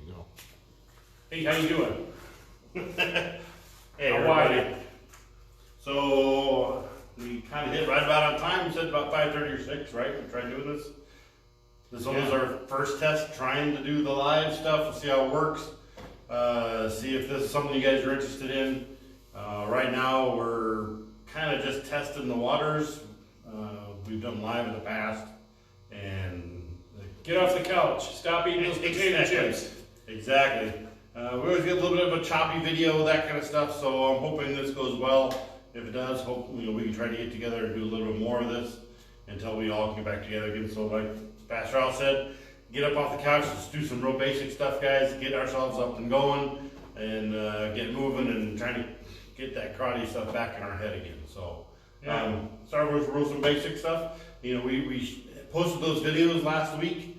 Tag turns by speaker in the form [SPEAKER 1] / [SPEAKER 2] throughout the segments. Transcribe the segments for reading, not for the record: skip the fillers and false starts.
[SPEAKER 1] you go.
[SPEAKER 2] Hey, how you doing?
[SPEAKER 1] Hey,
[SPEAKER 2] How are
[SPEAKER 1] everybody.
[SPEAKER 2] you?
[SPEAKER 1] So we kind of hit right about on time. We said about 5:30 or 6, right? We tried doing this. This one was our first test, trying to do the live stuff, see how it works. See if this is something you guys are interested in. Right now, we're kind of just testing the waters. We've done live in the past, and
[SPEAKER 2] Get off the couch. Stop eating those potato chips.
[SPEAKER 1] Exactly. We always get a little bit of a choppy video, that kind of stuff, so I'm hoping this goes well. If it does, hopefully we can try to get together and do a little bit more of this until we all can get back together again. So like Pastor Al said, get up off the couch, let's do some real basic stuff, guys, get ourselves up and going, and get moving and trying to get that karate stuff back in our head again. So start with real some basic stuff. You know, we posted those videos last week.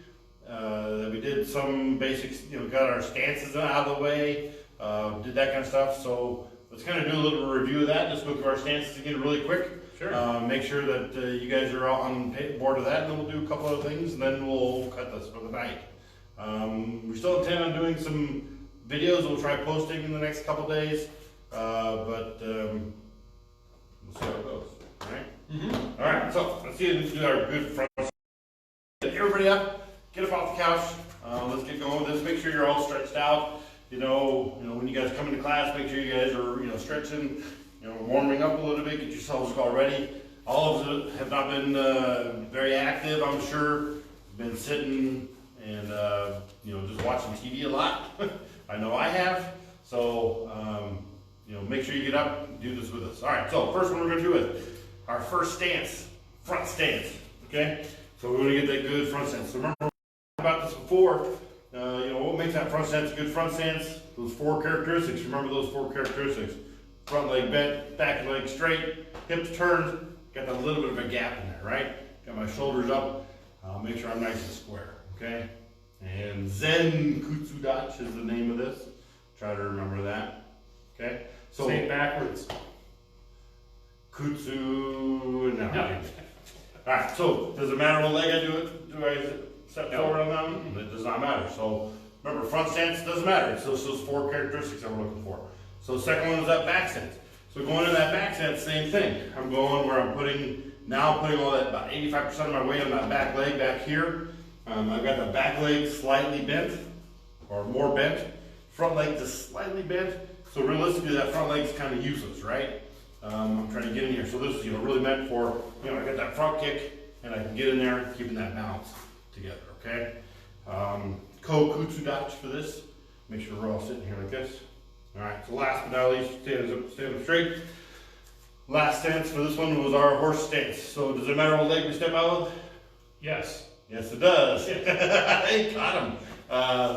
[SPEAKER 1] That we did some basics, you know, got our stances out of the way, did that kind of stuff. So let's kind of do a little review of that. Just go through our stances again really quick.
[SPEAKER 2] Sure.
[SPEAKER 1] Make sure that you guys are all on board with that, and then we'll do a couple other things, and then we'll cut this for the night. We still intend on doing some videos we'll try posting in the next couple days, but we'll see how it goes. All right.
[SPEAKER 2] Mm-hmm.
[SPEAKER 1] All right. So let's see if we can do our good front. Get everybody up. Get up off the couch. Let's get going with this. Make sure you're all stretched out. You know, when you guys come into class, make sure you guys are, stretching, warming up a little bit. Get yourselves all ready. All of us have not been very active, I'm sure. Been sitting and just watching TV a lot. I know I have. So make sure you get up and do this with us. All right. So first one we're going to do is our first stance, front stance. Okay. So we're going to get that good front stance. So remember about this before, what makes that front stance a good front stance? Those 4 characteristics. Remember those 4 characteristics. Front leg bent, back leg straight, hips turned, got that little bit of a gap in there, right? Got my shoulders up, make sure I'm nice and square, okay? And Zen Kutsudachi is the name of this. Try to remember that, okay? So
[SPEAKER 2] say it backwards.
[SPEAKER 1] Kutsu, no.
[SPEAKER 2] No.
[SPEAKER 1] All right, so does it matter what leg I do it? Do I step forward on that one? It does not matter. So remember, front stance doesn't matter. It's those 4 characteristics that we're looking for. So the second one is that back stance. So going to that back stance, same thing. I'm going where I'm putting all that, about 85% of my weight on that back leg back here. I've got the back leg slightly bent, or more bent. Front leg just slightly bent. So realistically, that front leg's kind of useless, right? I'm trying to get in here. So this is really meant for, I got that front kick, and I can get in there, keeping that balance together, okay? Kutsudachi for this. Make sure we're all sitting here like this. All right, so last but not least, stand up straight. Last stance for this one was our horse stance. So does it matter what leg we step out with?
[SPEAKER 2] Yes.
[SPEAKER 1] Yes, it does. Hey, got him.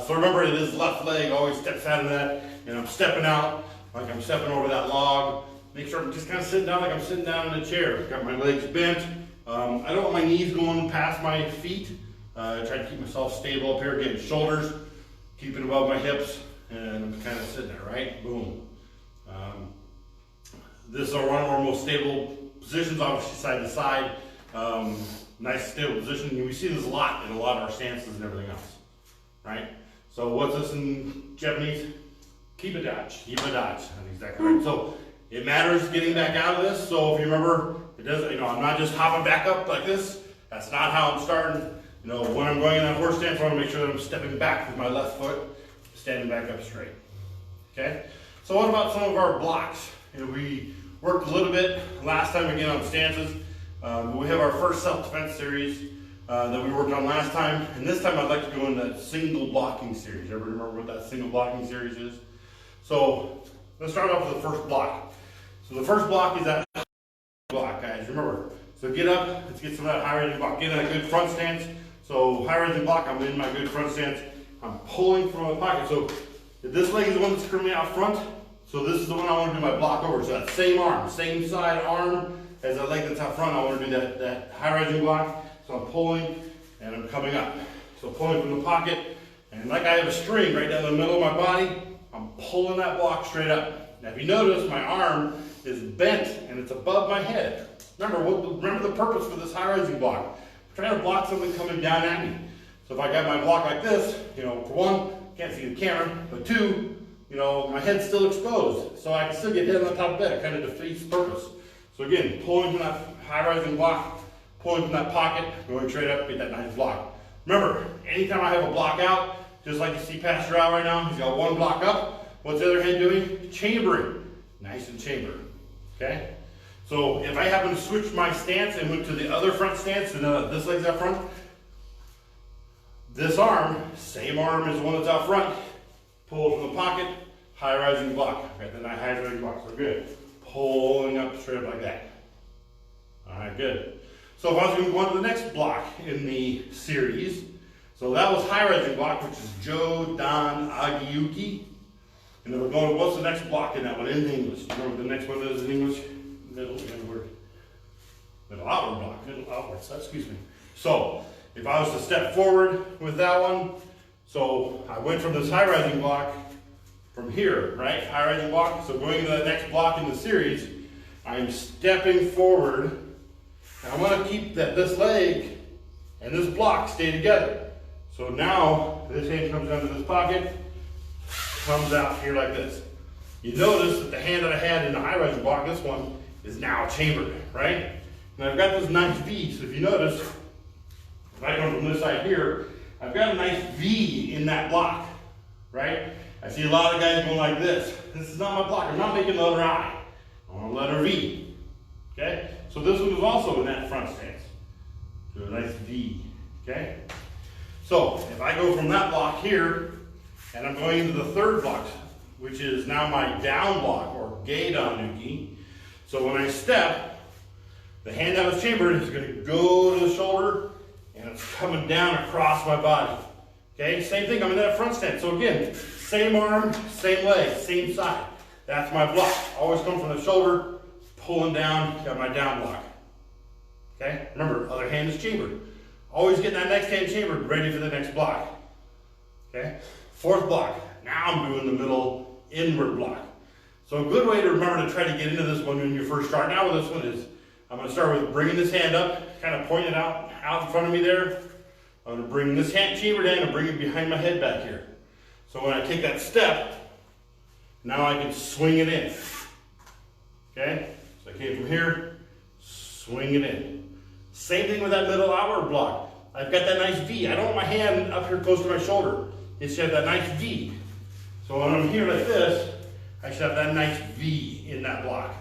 [SPEAKER 1] So remember, it is left leg always steps out of that, and I'm stepping out like I'm stepping over that log. Make sure I'm just kind of sitting down like I'm sitting down in a chair. Got my legs bent. I don't want my knees going past my feet. I try to keep myself stable up here, getting shoulders, keeping above my hips, and I'm kind of sitting there, right? Boom. This is one of our most stable positions, obviously side to side. Nice stable position. We see this a lot in a lot of our stances and everything else, right? So what's this in Japanese?
[SPEAKER 2] Kibadochi.
[SPEAKER 1] Kibadochi. That's exactly right. So it matters getting back out of this. So if you remember, it doesn't. I'm not just hopping back up like this. That's not how I'm starting. When I'm going in that horse stance, I want to make sure that I'm stepping back with my left foot, standing back up straight. Okay. So what about some of our blocks? We worked a little bit last time again on stances. We have our first self-defense series that we worked on last time, and this time I'd like to go into that single blocking series. Everybody remember what that single blocking series is? So let's start off with the first block. So the first block is that block, guys. Remember. So get up. Let's get some of that high raising block. Get in a good front stance. So high raising block. I'm in my good front stance. I'm pulling from my pocket. So this leg is the one that's currently out front. So this is the one I want to do my block over. So that same arm, same side arm as that leg that's out front. I want to do that high raising block. So I'm pulling and I'm coming up. So pulling from the pocket, and like I have a string right down the middle of my body, I'm pulling that block straight up. Now if you notice, my arm is bent and it's above my head. Remember the purpose for this high rising block. I'm trying to block something coming down at me. So if I got my block like this, you know, for one, can't see the camera, but two, you know, my head's still exposed. So I can still get hit on the top of the bed. It kind of defeats the purpose. So again, pulling from that high-rising block, pulling from that pocket, going straight up, get that nice block. Remember, anytime I have a block out, just like you see Pastor Al right now, he's got one block up. What's the other hand doing? Chambering. Nice and chambered. Okay? So if I happen to switch my stance and went to the other front stance, and this leg's out front, this arm, same arm as the one that's out front, pull from the pocket, high rising block. Okay, then I high rising block, so good. Pulling up straight up like that. All right, good. So if I was going to go on to the next block in the series, so that was high rising block, which is Joe, Don, Agiyuki. And then we're going, what's the next block in that one in English? You know what the next one is in English?
[SPEAKER 2] Middle inward.
[SPEAKER 1] Middle outward block.
[SPEAKER 2] Middle outwards, excuse me.
[SPEAKER 1] So if I was to step forward with that one, so I went from this high rising block from here, right? High rising block. So going to the next block in the series, I'm stepping forward. And I want to keep this leg and this block stay together. So now this hand comes down to this pocket, comes out here like this. You notice that the hand that I had in the high rising block, this one, is now chambered, right? And I've got this nice V. So if you notice, if I come from this side here, I've got a nice V in that block, right? I see a lot of guys going like this. This is not my block. I'm not making the letter I. I want a letter V. Okay? So this one is also in that front stance. So a nice V. Okay? So if I go from that block here, and I'm going into the third block, which is now my down block, or Gei Danuki. So when I step, the hand that was chambered is going to go to the shoulder, and it's coming down across my body. Okay, same thing, I'm in that front stance. So again, same arm, same leg, same side. That's my block. Always come from the shoulder, pulling down, got my down block. Okay, remember, other hand is chambered. Always getting that next hand chambered, ready for the next block. Okay, fourth block. Now I'm doing the middle inward block. So a good way to remember to try to get into this one when you first start out with this one is, I'm going to start with bringing this hand up, kind of pointing it out in front of me there. I'm going to bring this hand chambered in and bring it behind my head back here. So when I take that step, now I can swing it in. Okay? So I came from here, swing it in. Same thing with that middle outward block. I've got that nice V. I don't want my hand up here close to my shoulder. It should have that nice V. So when I'm here like this, I should have that nice V in that block.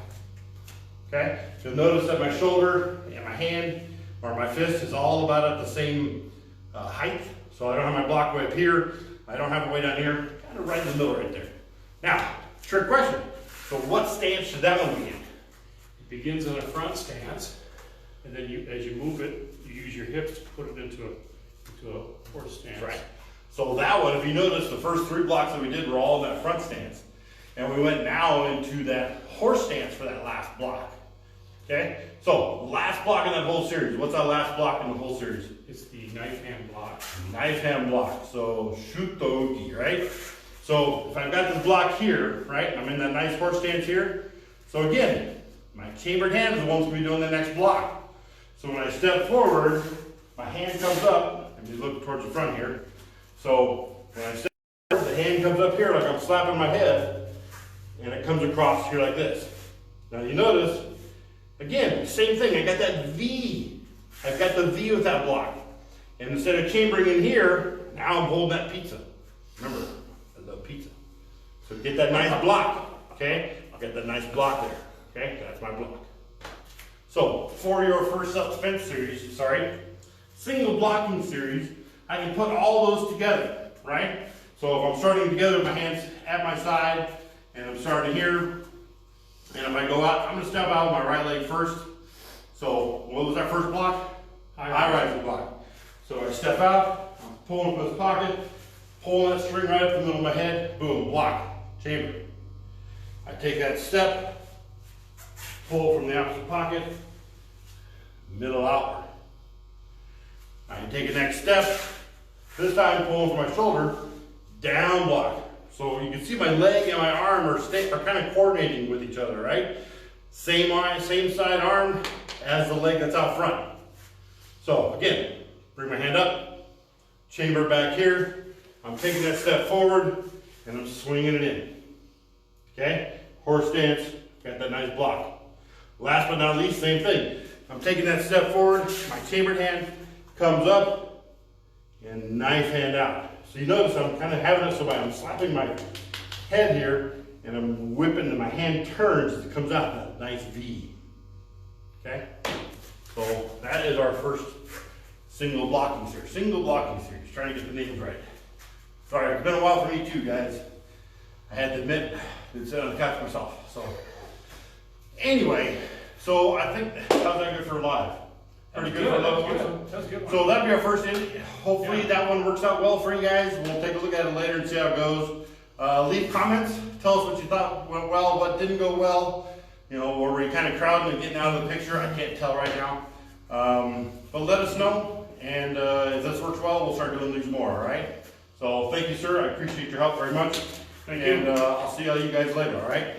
[SPEAKER 1] Okay? You'll notice that my shoulder and my hand or my fist is all about at the same height. So I don't have my block way up here. I don't have it way down here. Kind of right in the middle right there. Now, trick question. So what stance should that one be in?
[SPEAKER 2] It begins in a front stance, and then as you move it, you use your hips to put it into a horse stance.
[SPEAKER 1] Right. So that one, if you notice, the first three blocks that we did were all in that front stance. And we went now into that horse stance for that last block. Okay? So, last block in that whole series. What's that last block in the whole series?
[SPEAKER 2] It's the knife hand block.
[SPEAKER 1] Knife hand block. So, shutogi, right? So, if I've got this block here, right? I'm in that nice horse stance here. So again, my chambered hand is the one's going to be doing the next block. So when I step forward, my hand comes up. Let me look towards the front here. So when I step forward, the hand comes up here like I'm slapping my head, and it comes across here like this. Now you notice, again, same thing. I got that V. I've got the V with that block. And instead of chambering in here, now I'm holding that pizza. Remember, I love pizza. So get that nice block, okay? I'll get that nice block there, okay? That's my block. So for your first self-defense series, single blocking series, I can put all those together, right? So if I'm starting together with my hands at my side, and I'm starting here, and if I go out, I'm gonna step out with my right leg first. So what was that first block? High rising block. So I step out, I'm pulling from this pocket, pulling that string right up the middle of my head, boom, block, chamber. I take that step, pull from the opposite pocket, middle outward. I can take the next step, this time pulling from my shoulder, down block. So you can see my leg and my arm are kind of coordinating with each other, right? Same side arm as the leg that's out front. So again, bring my hand up, chamber back here. I'm taking that step forward and I'm swinging it in. Okay? Horse stance, got that nice block. Last but not least, same thing. I'm taking that step forward, my chambered hand comes up, and knife hand out. So you notice I'm kind of having it so I'm slapping my head here, and I'm whipping, and my hand turns as it comes out that nice V. Okay? So that is our first single blocking series. Single blocking series. Trying to get the names right. Sorry, it's been a while for me too, guys. I had to admit, I did sit on the couch myself. So anyway, so I think how's that good for live? Pretty good for live.
[SPEAKER 2] That's a good one.
[SPEAKER 1] So that'll be our first inning. Hopefully that one works out well for you guys. We'll take a look at it later and see how it goes. Leave comments. Tell us what you thought went well, what didn't go well. You know, were we kind of crowding and getting out of the picture? I can't tell right now. But let us know. And if this works well, we'll start doing these more, all right? So thank you, sir. I appreciate your help very much.
[SPEAKER 2] Thank you.
[SPEAKER 1] And I'll see all you guys later, all right?